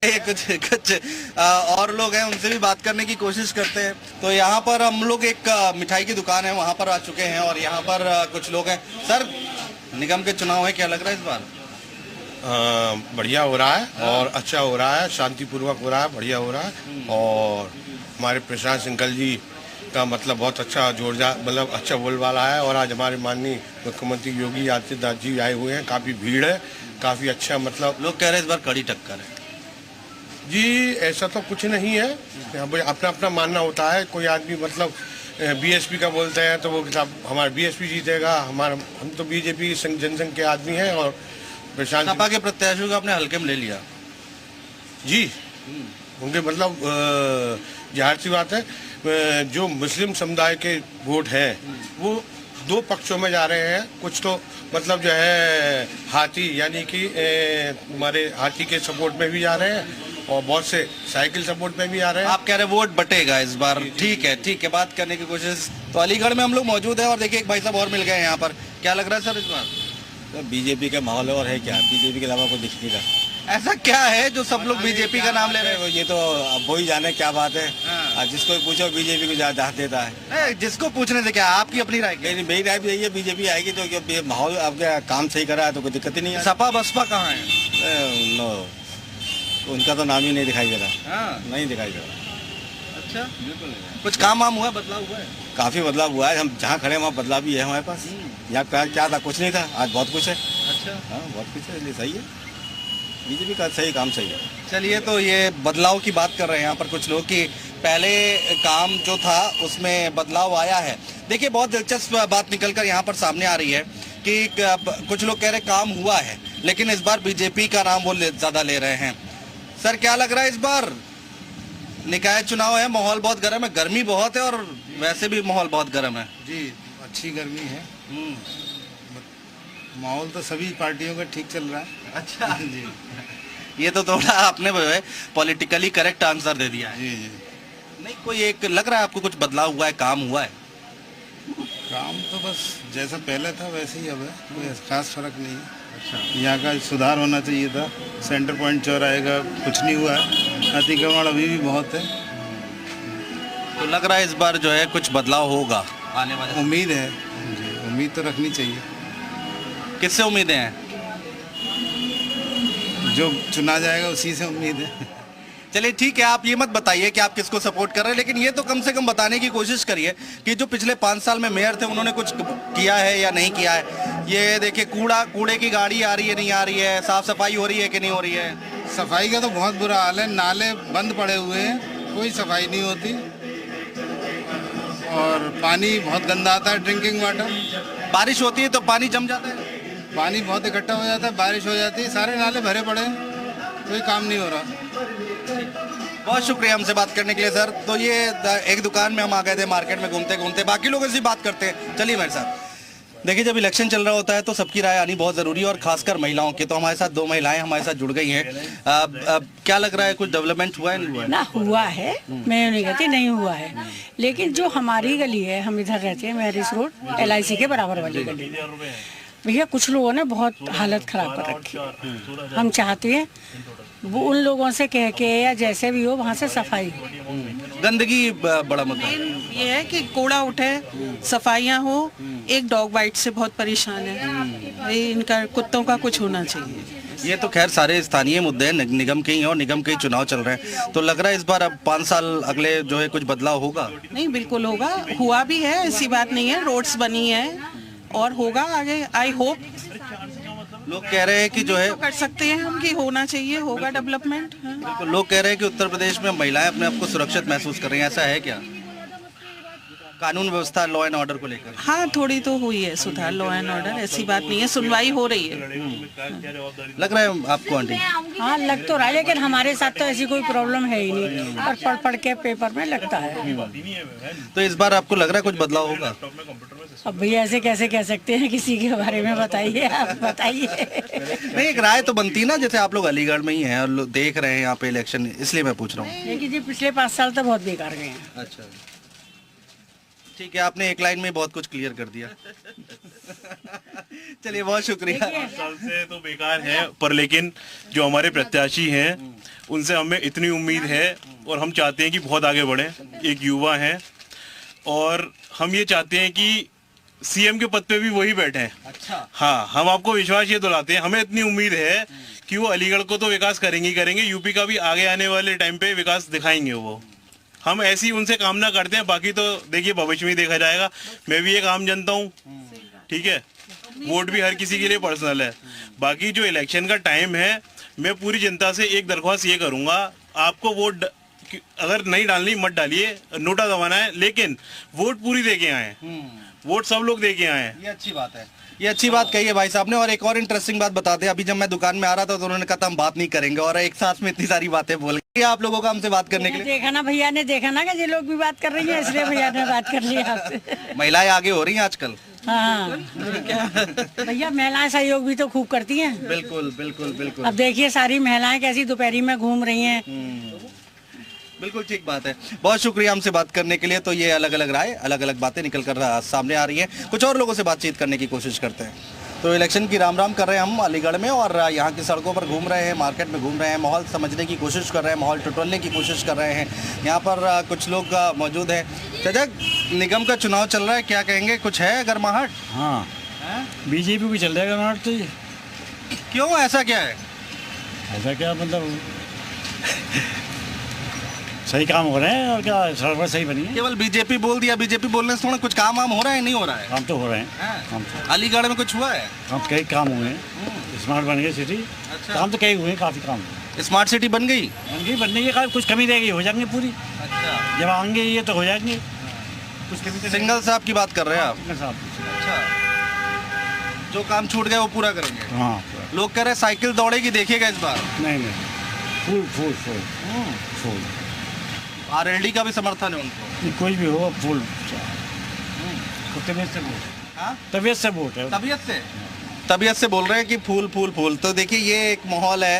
कुछ कुछ और लोग हैं, उनसे भी बात करने की कोशिश करते हैं। तो यहाँ पर हम लोग एक मिठाई की दुकान है वहाँ पर आ चुके हैं और यहाँ पर कुछ लोग हैं। सर, निगम के चुनाव है, क्या लग रहा है इस बार? बढ़िया हो रहा है और अच्छा हो रहा है, शांतिपूर्वक हो रहा है, बढ़िया हो रहा है। और हमारे प्रशांत सिंघल जी का मतलब बहुत अच्छा जोरदार, मतलब अच्छा बोलबाला है। और आज हमारे माननीय मुख्यमंत्री योगी आदित्यनाथ जी आए हुए हैं, काफ़ी भीड़ है, काफ़ी अच्छा। मतलब लोग कह रहे हैं इस बार कड़ी टक्कर है। जी ऐसा तो कुछ नहीं है, अपना अपना मानना होता है। कोई आदमी मतलब बीएसपी का बोलते हैं तो वो हमारा बीएसपी जीतेगा, हम तो बीजेपी जनसंघ के आदमी हैं। और प्रशांत सपा के प्रत्याशियों को आपने हल्के में ले लिया जी, उनके मतलब जाहिर सी बात है, जो मुस्लिम समुदाय के वोट हैं वो दो पक्षों में जा रहे हैं। कुछ तो मतलब जो है हाथी यानी कि हमारे हाथी के सपोर्ट में भी जा रहे हैं और बहुत से साइकिल सपोर्ट में भी आ रहे हैं। आप कह रहे हैं वोट बटेगा इस बार। ठीक है, बात करने की कोशिश। तो अलीगढ़ में हम लोग मौजूद हैं और देखिए एक भाई साहब और मिल गए हैं यहाँ पर। क्या लग रहा है सर इस बार? तो बीजेपी का माहौल और है क्या? बीजेपी के अलावा कोई दिख नहीं रहा। ऐसा क्या है जो सब लोग बीजेपी का नाम ले रहे हैं? ये तो अब वही जाने क्या बात है। हाँ। जिसको भी पूछो बीजेपी को ज्यादा देता है। जिसको पूछने से क्या, आपकी अपनी राय क्या? नहीं, मेरी राय भी यही है, बीजेपी आएगी तो ये माहौल आपका काम सही करा है तो कोई दिक्कत ही नहीं है। सपा बसपा कहाँ है? नो, उनका तो नाम ही नहीं दिखाई दे रहा। हाँ। नहीं दिखाई दे रहा। अच्छा, कुछ काम वाम हुआ, बदलाव हुआ है? काफी बदलाव हुआ है। हम जहाँ खड़े हैं वहाँ बदलाव भी है हमारे पास। यहाँ क्या था, कुछ नहीं था, आज बहुत कुछ है। अच्छा, हाँ बहुत कुछ है, इसलिए सही है, बीजेपी का सही काम सही है। चलिए, तो ये बदलाव की बात कर रहे हैं यहाँ पर कुछ लोग कि पहले काम जो था उसमें बदलाव आया है। देखिए, बहुत दिलचस्प बात निकलकर यहाँ पर सामने आ रही है कि कुछ लोग कह रहे काम हुआ है लेकिन इस बार बीजेपी का नाम वो ज़्यादा ले रहे हैं। सर, क्या लग रहा है इस बार? निकाय चुनाव है, माहौल बहुत गर्म है, गर्मी बहुत है और वैसे भी माहौल बहुत गर्म है। जी, अच्छी गर्मी है। माहौल तो सभी पार्टियों का ठीक चल रहा है। अच्छा जी ये तो थोड़ा आपने पॉलिटिकली करेक्ट आंसर दे दिया है। जी जी। नहीं, कोई एक लग रहा है आपको कुछ बदलाव हुआ है, काम हुआ है? काम तो बस जैसा पहले था वैसे ही अब है, कोई खास फर्क नहीं है। अच्छा, यहाँ का सुधार होना चाहिए था। सेंटर पॉइंट चौराहे का कुछ नहीं हुआ है, अतिक्रमण अभी भी बहुत है। तो लग रहा है इस बार जो है कुछ बदलाव होगा आने वाले। उम्मीद है जी, उम्मीद तो रखनी चाहिए। किससे उम्मीदें हैं? जो चुना जाएगा उसी से उम्मीद है। चलिए ठीक है, आप ये मत बताइए कि आप किसको सपोर्ट कर रहे हैं, लेकिन ये तो कम से कम बताने की कोशिश करिए कि जो पिछले 5 साल में मेयर थे उन्होंने कुछ किया है या नहीं किया है। ये देखिए, कूड़े की गाड़ी आ रही है, नहीं आ रही है, साफ सफाई हो रही है कि नहीं हो रही है? सफाई का तो बहुत बुरा हाल है, नाले बंद पड़े हुए हैं, कोई सफाई नहीं होती और पानी बहुत गंदा आता है, ड्रिंकिंग वाटर। बारिश होती है तो पानी जम जाता है, पानी बहुत इकट्ठा हो जाता है, बारिश हो जाती है, सारे नाले भरे पड़े हैं, कोई काम नहीं हो रहा। बहुत शुक्रिया हमसे बात करने के लिए सर। तो ये एक दुकान में हम आ गए थे, मार्केट में घूमते घूमते बाकी लोगों से बात करते हैं। चलिए मेरे साथ। देखिए, जब इलेक्शन चल रहा होता है तो सबकी राय आनी बहुत ज़रूरी है और खासकर महिलाओं की। तो हमारे साथ 2 महिलाएं हमारे साथ जुड़ गई हैं। क्या लग रहा है, कुछ डेवलपमेंट हुआ है नहीं हुआ है? ना हुआ है, मैं नहीं कहती नहीं हुआ है, लेकिन जो हमारी गली है, हम इधर रहते हैं मैरिज रोड, LIC के बराबर वाली गली, भैया कुछ लोगों ने बहुत हालत खराब कर रखी। हम चाहते हैं वो उन लोगों से कह के या जैसे भी हो वहाँ से सफाई हो। गंदगी बड़ा मुद्दा है। ये है कि कूड़ा उठे, सफाइयाँ हो। एक डॉग बाइट से बहुत परेशान है, इनका कुत्तों का कुछ होना चाहिए। ये तो खैर सारे स्थानीय मुद्दे हैं, निगम के ही और निगम के ही चुनाव चल रहे हैं। तो लग रहा है इस बार अब 5 साल अगले जो है कुछ बदलाव होगा? नहीं, बिल्कुल होगा, हुआ भी है, ऐसी बात नहीं है। रोड्स बनी है और होगा आगे, आई होप। लोग कह रहे हैं कि जो है तो कर सकते हैं हम कि होना चाहिए, होगा डेवलपमेंट। हाँ। लोग कह रहे हैं कि उत्तर प्रदेश में महिलाएं अपने आप को सुरक्षित महसूस कर रही हैं, ऐसा है क्या? कानून व्यवस्था, लॉ एंड ऑर्डर को लेकर? हाँ, थोड़ी तो हुई है सुधार, लॉ एंड ऑर्डर, ऐसी बात नहीं है, सुनवाई हो रही है। लग रहा है आपको आंटी? हाँ लग तो रहा है, लेकिन हमारे साथ तो ऐसी कोई प्रॉब्लम है ही नहीं और पढ़ के पेपर में लगता है। तो इस बार आपको लग रहा है कुछ बदलाव होगा? अब भैया ऐसे कैसे कह सकते हैं, किसी के बारे में बताइए, आप बताइए। नहीं, एक राय तो बनती ना, जैसे आप लोग अलीगढ़ में ही हैं और देख रहे हैं यहाँ पे इलेक्शन, इसलिए मैं पूछ रहा हूँ। लेकिन जी पिछले 5 साल तो बहुत बेकार गए हैं। अच्छा, ठीक है, आपने एक लाइन में बहुत कुछ क्लियर कर दिया। चलिए, बहुत शुक्रिया। 5 साल से तो बेकार है, पर लेकिन जो हमारे प्रत्याशी हैं उनसे हमें इतनी उम्मीद है और हम चाहते हैं कि बहुत आगे बढ़ें। एक युवा हैं और हम ये चाहते हैं कि सीएम के पद पे भी वही बैठे हैं। अच्छा। हाँ, हम आपको विश्वास ये दिलाते हैं, हमें इतनी उम्मीद है कि वो अलीगढ़ को तो विकास करेंगे ही करेंगे, यूपी का भी आगे आने वाले टाइम पे विकास दिखाएंगे वो। हम ऐसी उनसे कामना करते हैं, बाकी तो देखिए भविष्य में ही देखा जाएगा। मैं भी एक आम जनता हूँ, ठीक है, वोट भी हर किसी के लिए पर्सनल है। बाकी जो इलेक्शन का टाइम है, मैं पूरी जनता से एक दरख्वास्त ये करूंगा, आपको वोट अगर नहीं डालनी मत डालिए, नोटा दबाना है, लेकिन वोट पूरी दे के आए, वोट सब लोग दे के आए हैं। ये अच्छी बात है, ये अच्छी बात कही है भाई साहब ने। और एक और इंटरेस्टिंग बात बता दें, अभी जब मैं दुकान में आ रहा था तो उन्होंने कहा था हम बात नहीं करेंगे, और एक साथ में इतनी सारी बातें बोल गए आप लोगों का हमसे बात करने के लिए। देखा ना भैया ने, देखा ना कि ये लोग भी बात कर रही है, इसलिए भैया ने बात कर लिया आपसे। महिलाएं आगे हो रही हैं आजकल। हाँ भैया, महिलाएं सहयोग भी तो खूब करती हैं। बिल्कुल बिल्कुल बिल्कुल। अब देखिए सारी महिलाएं कैसी दोपहरी में घूम रही हैं। बिल्कुल ठीक बात है। बहुत शुक्रिया हमसे बात करने के लिए। तो ये अलग अलग राय, अलग अलग बातें निकल कर सामने आ रही हैं। कुछ और लोगों से बातचीत करने की कोशिश करते हैं। तो इलेक्शन की राम राम कर रहे हैं हम अलीगढ़ में, और यहाँ की सड़कों पर घूम रहे हैं, मार्केट में घूम रहे हैं, माहौल समझने की कोशिश कर रहे हैं, माहौल टटोलने की कोशिश कर रहे हैं। यहाँ पर कुछ लोग मौजूद हैं। चाचा, निगम का चुनाव चल रहा है, क्या कहेंगे, कुछ है गर्माहट? हाँ, बीजेपी भी चल रहा है गर्माहट। तो क्यों, ऐसा क्या है? ऐसा क्या मतलब सही काम हो रहे हैं, और क्या सड़क सही बनी है। केवल बीजेपी बोल दिया, बीजेपी बोलने से थोड़ा कुछ काम वाम हो रहा है, नहीं हो रहा है? काम तो हो रहे हैं, काम तो अलीगढ़ में कुछ हुआ है? कई काम हुए हैं, स्मार्ट बन गई सिटी। अच्छा। काम तो कई हुए हैं, काफ़ी काम हुए। स्मार्ट सिटी बन गई? बनने की कुछ कमी रहेगी, हो जाएंगे पूरी। अच्छा। जब आएंगे ये तो हो जाएंगे, कुछ कमी तो सिंगल साहब की बात कर रहे हैं आप? साहब, अच्छा, जो काम छूट गया वो पूरा करेंगे। हाँ। लोग कह रहे हैं साइकिल दौड़ेगी, देखिएगा इस बार। नहीं, फूल फूल फूल फूल। आरएलडी का भी समर्थन है उनको? कोई भी हो, फूल। तबीयत से वोट। हाँ? तबीयत से वोट है। तबीयत से बोल रहे हैं कि फूल फूल फूल। तो देखिए, ये एक माहौल है।